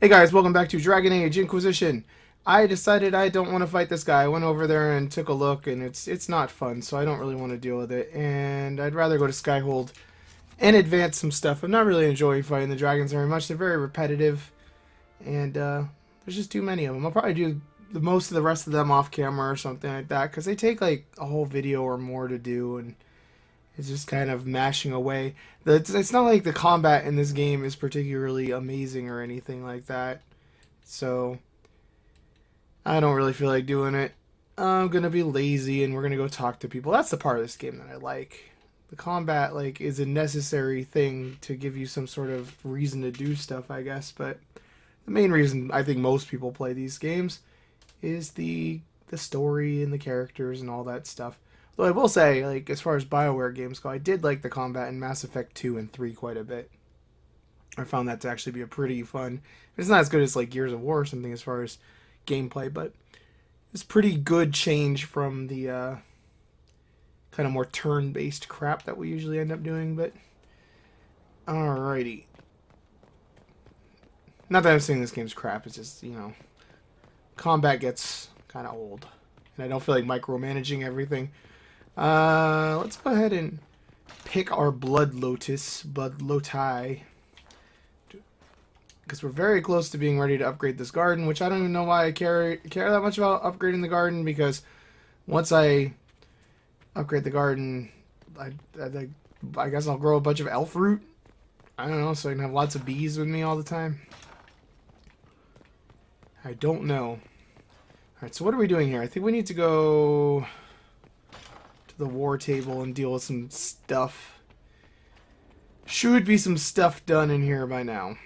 Hey guys, welcome back to Dragon Age Inquisition. I decided I don't want to fight this guy. I went over there and took a look, and it's not fun, so I don't really want to deal with it. And I'd rather go to Skyhold and advance some stuff. I'm not really enjoying fighting the dragons very much. They're very repetitive, and there's just too many of them. I'll probably do most of the rest of them off camera or something like that, because they take like a whole video or more to do, and it's just kind of mashing away. It's not like the combat in this game is particularly amazing or anything like that. So I don't really feel like doing it. I'm gonna be lazy and we're gonna go talk to people. That's the part of this game that I like. The combat like is a necessary thing to give you some sort of reason to do stuff, I guess. But the main reason I think most people play these games is the story and the characters and all that stuff. Though I will say, like as far as BioWare games go, I did like the combat in Mass Effect 2 and 3 quite a bit. I found that to actually be a pretty fun. It's not as good as like Gears of War or something as far as gameplay, but it's pretty good change from the kind of more turn-based crap that we usually end up doing. But alrighty, not that I'm saying this game's crap. It's just combat gets kind of old, and I don't feel like micromanaging everything. Let's go ahead and pick our blood loti, because we're very close to being ready to upgrade this garden, which I don't even know why I care that much about upgrading the garden, because once I upgrade the garden, I guess I'll grow a bunch of elf root. I don't know, so I can have lots of bees with me all the time. I don't know. Alright, so what are we doing here? I think we need to go to the war table and deal with some stuff. Should be some stuff done in here by now.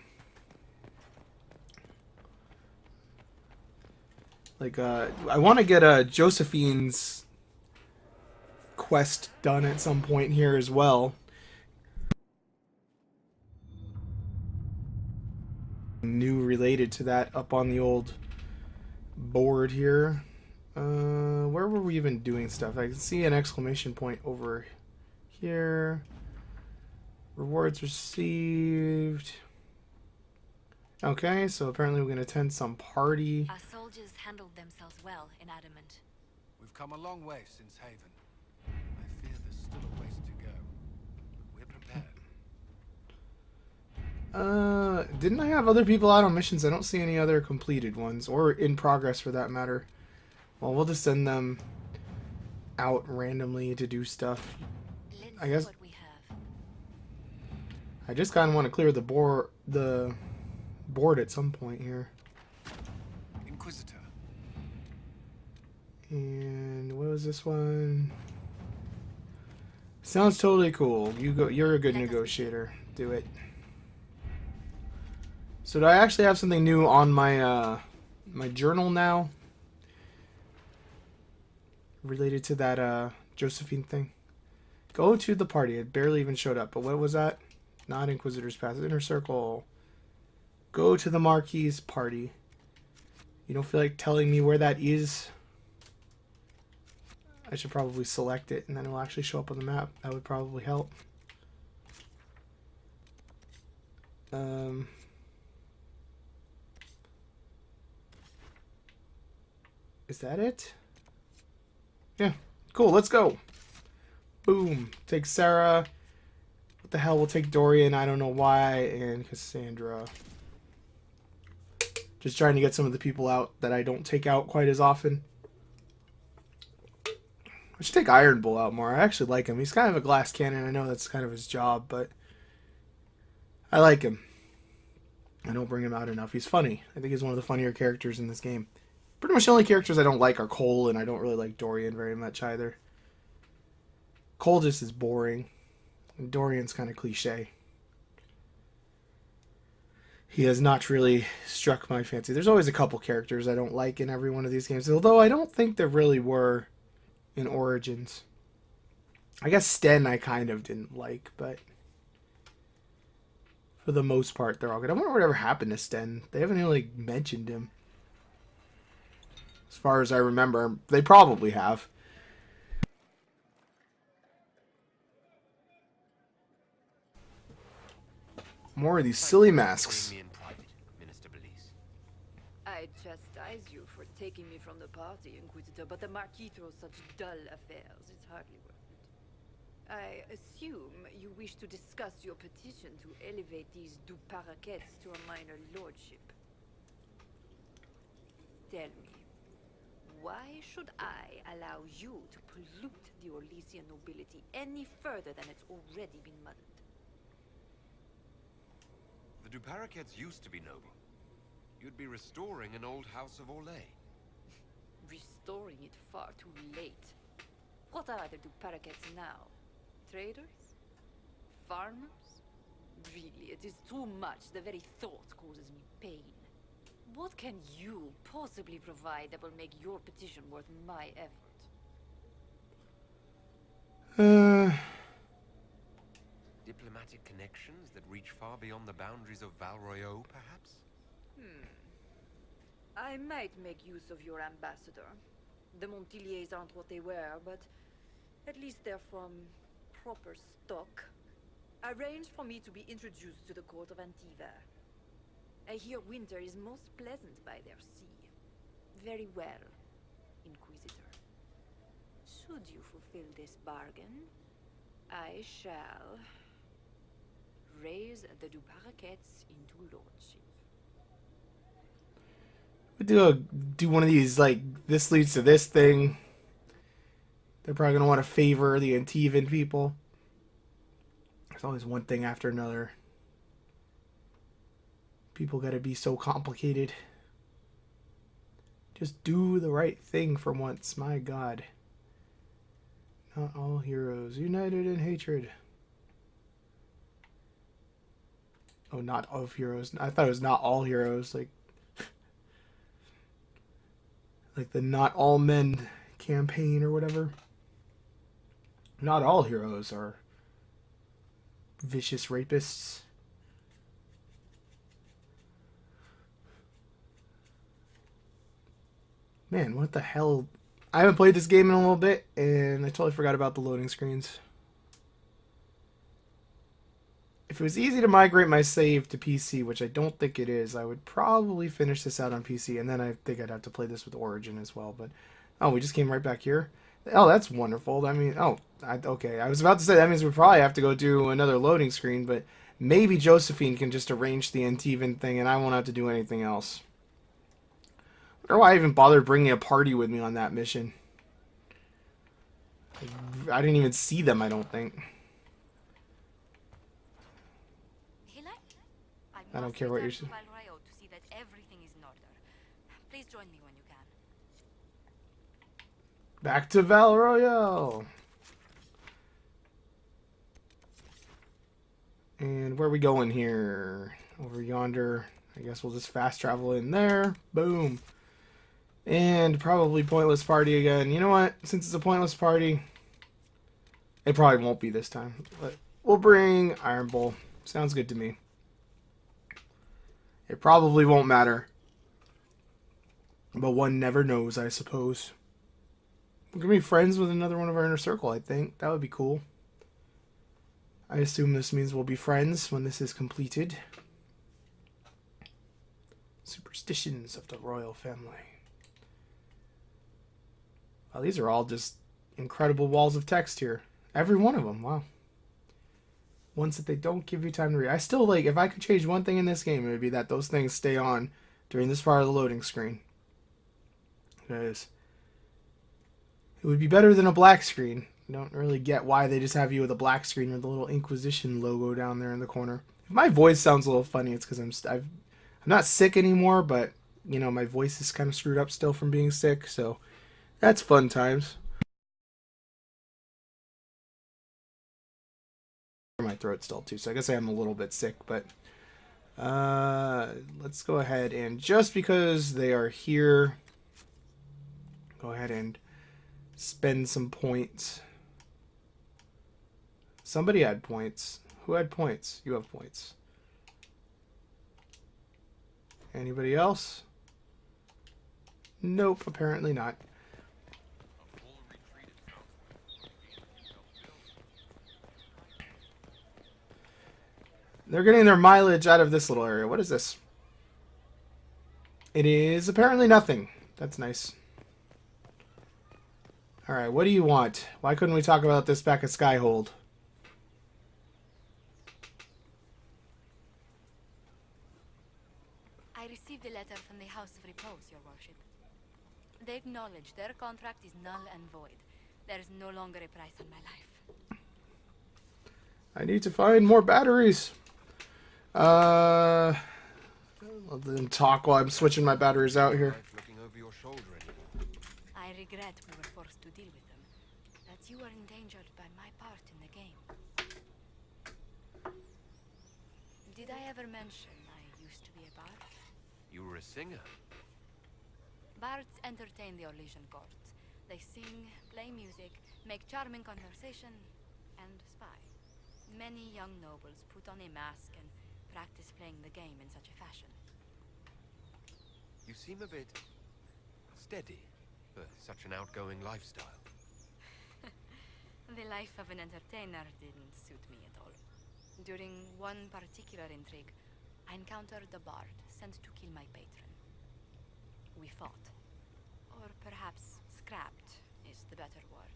Like, I want to get Josephine's quest done at some point here as well. New related to that up on the old board here. Where were we even doing stuff? I can see an exclamation point over here. Rewards received. Okay, so apparently we're going to attend some party. Our soldiers handled themselves well in Adamant. We've come a long way since Haven. I fear there's still a ways to go, but we're prepared. Didn't I have other people out on missions? I don't see any other completed ones, or in progress for that matter. Well, we'll just send them out randomly to do stuff. Let's I guess see what we have. I just kind of want to clear the board at some point here. Inquisitor. And what was this one? Sounds totally cool. You're a good negotiator. Do it. So do I actually have something new on my my journal now? Related to that Josephine thing. Go to the party. It barely even showed up. But what was that? Not Inquisitor's Pass. Inner Circle. Go to the Marquis party. You don't feel like telling me where that is? I should probably select it and then it will actually show up on the map. That would probably help. Is that it? Yeah. Cool, let's go. Boom. Take Sarah. What the hell? We'll take Dorian. I don't know why. And Cassandra. Just trying to get some of the people out that I don't take out quite as often. I should take Iron Bull out more. I actually like him. He's kind of a glass cannon. I know that's kind of his job, but I like him. I don't bring him out enough. He's funny. I think he's one of the funnier characters in this game. Pretty much the only characters I don't like are Cole, and I don't really like Dorian very much either. Cole just is boring, and Dorian's kind of cliche. He has not really struck my fancy. There's always a couple characters I don't like in every one of these games, although I don't think there really were in Origins. I guess Sten I kind of didn't like, but for the most part they're all good. I wonder whatever happened to Sten. They haven't really mentioned him. As far as I remember, they probably have. More of these silly masks. Join me in private, Minister Bellise. I chastise you for taking me from the party, Inquisitor, but the Marquis throws such dull affairs, it's hardly worth it. I assume you wish to discuss your petition to elevate these du Paraquets to a minor lordship. Tell me, why should I allow you to pollute the Orlesian nobility any further than it's already been muddled? The du Paraquets used to be noble. You'd be restoring an old house of Orlais. Restoring it far too late. What are the du Paraquets now? Traders? Farmers? Really, it is too much. The very thought causes me pain. What can you possibly provide that will make your petition worth my effort? Diplomatic connections that reach far beyond the boundaries of Val Royeaux, perhaps? I might make use of your ambassador. The Montiliers aren't what they were, but at least they're from proper stock. Arrange for me to be introduced to the court of Antiver. I hear winter is most pleasant by their sea. Very well, Inquisitor. Should you fulfill this bargain, I shall raise the du Paraquets into lordship. We do one of these, like, this leads to this thing. They're probably going to want to favor the Antivan people. There's always one thing after another. People got to be so complicated. Just do the right thing for once, my God. Not all heroes united in hatred. Oh, not of heroes. I thought it was not all heroes, like the Not All Men campaign or whatever. Not all heroes are vicious rapists. Man, what the hell? I haven't played this game in a little bit, and I totally forgot about the loading screens. If it was easy to migrate my save to PC, which I don't think it is, I would probably finish this out on PC, and then I think I'd have to play this with Origin as well. But oh, we just came right back here. Oh, that's wonderful. I mean, okay. I was about to say that means we probably have to go do another loading screen, but maybe Josephine can just arrange the Antivan thing, and I won't have to do anything else. I wonder why I even bothered bringing a party with me on that mission. I didn't even see them, I don't think. I don't care what you're saying. To see that everything is in order. Please join me when you can. Back to Val Royeaux. And where are we going here? Over yonder. I guess we'll just fast travel in there. Boom. And probably pointless party again. You know what? Since it's a pointless party, it probably won't be this time. But we'll bring Iron Bull. Sounds good to me. It probably won't matter. But one never knows, I suppose. We're going to be friends with another one of our inner circle, I think. That would be cool. I assume this means we'll be friends when this is completed. Superstitions of the royal family. Wow, these are all just incredible walls of text here. Every one of them, wow. Ones that they don't give you time to read. I still, like, if I could change one thing in this game, it would be that those things stay on during this part of the loading screen. Because it would be better than a black screen. I don't really get why they just have you with a black screen with the little Inquisition logo down there in the corner. If my voice sounds a little funny, it's because I'm not sick anymore, but, you know, my voice is kind of screwed up still from being sick, so that's fun times. My throat still too, so I guess I am a little bit sick, but let's go ahead and just because they are here, go ahead and spend some points. Somebody had points. Who had points? You have points. Anybody else? Nope, apparently not. They're getting their mileage out of this little area. What is this? It is apparently nothing. That's nice. Alright, what do you want? Why couldn't we talk about this back at Skyhold? I received a letter from the House of Repose, Your Worship. They acknowledge their contract is null and void. There is no longer a price on my life. I need to find more batteries. I'll then talk while I'm switching my batteries out here. Looking over your shoulder anymore. I regret we were forced to deal with them. That you are endangered by my part in the game. Did I ever mention I used to be a bard? You were a singer. Bards entertain the Orlesian courts. They sing, play music, make charming conversation, and spy. Many young nobles put on a mask and practice playing the game in such a fashion. You seem a bit steady for such an outgoing lifestyle. The life of an entertainer didn't suit me at all. During one particular intrigue, I encountered a bard sent to kill my patron. We fought. Or perhaps scrapped is the better word.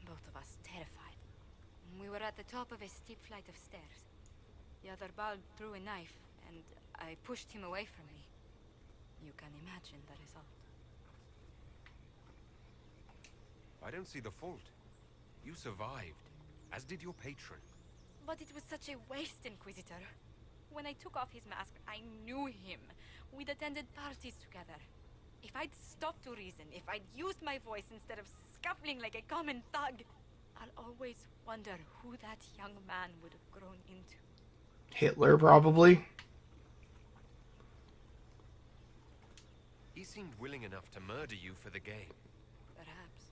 Both of us terrified. We were at the top of a steep flight of stairs. The other bard threw a knife, and I pushed him away from me. You can imagine the result. I don't see the fault. You survived, as did your patron. But it was such a waste, Inquisitor. When I took off his mask, I knew him. We'd attended parties together. If I'd stopped to reason, if I'd used my voice instead of scuffling like a common thug, I'll always wonder who that young man would have grown into. Hitler, probably. He seemed willing enough to murder you for the game. Perhaps.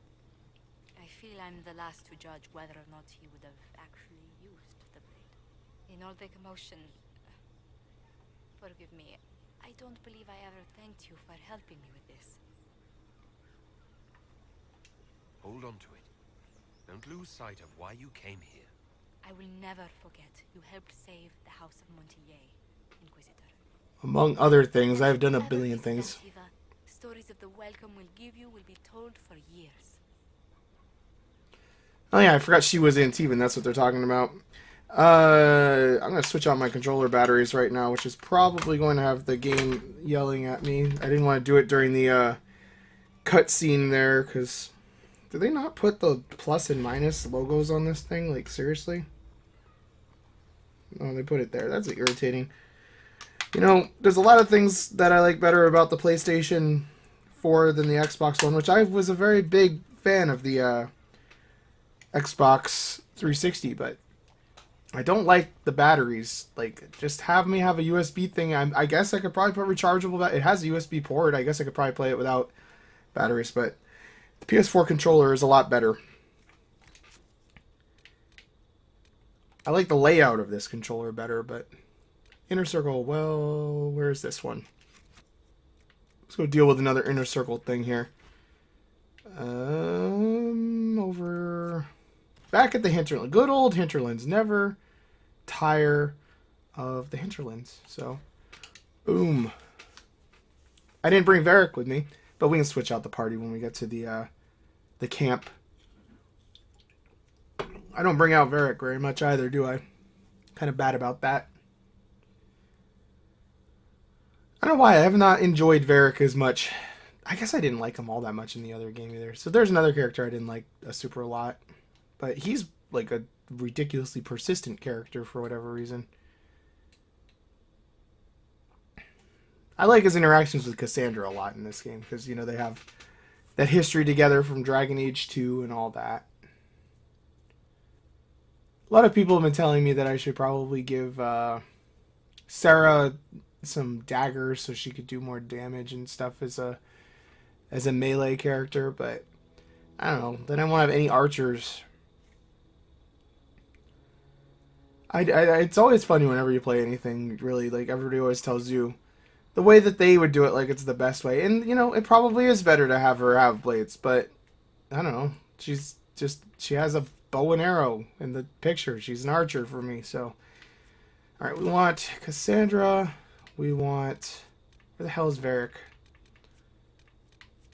I feel I'm the last to judge whether or not he would have actually used the blade. In all the commotion... forgive me. I don't believe I ever thanked you for helping me with this. Hold on to it. Don't lose sight of why you came here. I will never forget you helped save the House of Montier, Inquisitor. Among other things, I've done a billion things. Stories of the welcome we'll give you will be told for years. Oh yeah, I forgot she was Antivan. That's what they're talking about. I'm going to switch on my controller batteries right now, which is probably going to have the game yelling at me. I didn't want to do it during the cutscene there, because... do they not put the plus and minus logos on this thing? Like, seriously? Oh, they put it there. That's irritating. You know, there's a lot of things that I like better about the PlayStation 4 than the Xbox One, which I was a very big fan of the Xbox 360, but I don't like the batteries. Like, just have me have a USB thing. I guess I could probably put rechargeable... it has a USB port. I guess I could probably play it without batteries, but the PS4 controller is a lot better. I like the layout of this controller better, but... Inner Circle, well, where's this one? Let's go deal with another Inner Circle thing here. Over... back at the hinterland. Good old hinterlands. Never tire of the hinterlands. So, boom. I didn't bring Varric with me, but we can switch out the party when we get to the camp. I don't bring out Varric very much either, do I? Kind of bad about that. I don't know why I have not enjoyed Varric as much. I guess I didn't like him all that much in the other game either. So there's another character I didn't like a super lot. But he's like a ridiculously persistent character for whatever reason. I like his interactions with Cassandra a lot in this game. Because, you know, they have that history together from Dragon Age 2 and all that. A lot of people have been telling me that I should probably give Sarah some daggers so she could do more damage and stuff as a melee character, but I don't know. Then I won't have any archers. It's always funny whenever you play anything, really. Like, everybody always tells you the way that they would do it, like it's the best way. And, you know, it probably is better to have her have blades, but I don't know. She has a bow and arrow in the picture. She's an archer for me, so. Alright, we want Cassandra. We want Where the hell is Varric?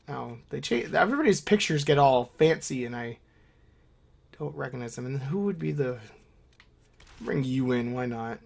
Oh, they change. Everybody's pictures get all fancy, and I don't recognize them. And who would be the? Bring you in. Why not?